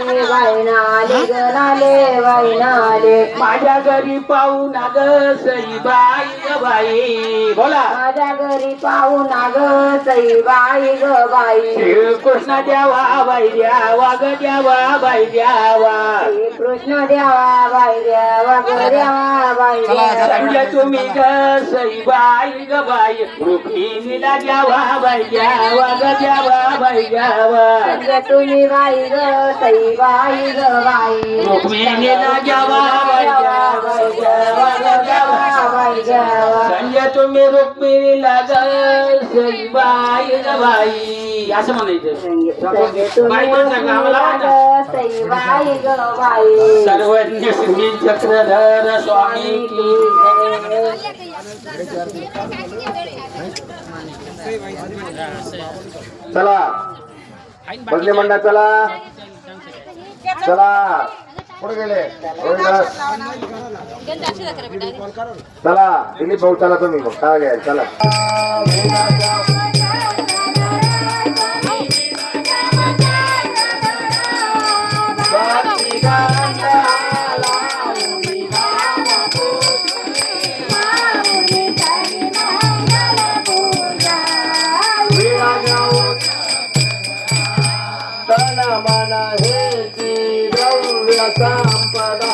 वाईनाले ग नाले वाईनाले माझ्या घरी पाहू ना ग सई बाई ग बाई बोला माझ्या घरी पाहू ना ग सई बाई ग बाई कृष्ण द्यावा बाई द्यावा ग द्यावा बाई द्यावा कृष्ण द्यावा बाई द्यावा ग द्यावा बाई द्यावा संजय तुम्ही ग सई बाई ग बाई रुक्मिणीला द्यावा बाई द्यावा ग द्यावा बाई द्यावा संजय तुम्ही बाई ग सई बाई ग बाई रुक्मिणीला द्यावा बाई द्यावा ग द्यावा बाई द्यावा संजय तुम्ही रुक्मिणीला ग सई बाई ग बाई असं म्हणायचं बाई म्हणता का आम्हाला वाटतं? सई बाई ग बाई सर्वज्ञ श्री चक्रधर स्वामी की चला बदली मंडळ चला चला पुढे गेले रोहिदास. चला दिलीप भाऊ चला तुम्ही मग काय घ्याल चला तन मन हे द्रव्य संपदा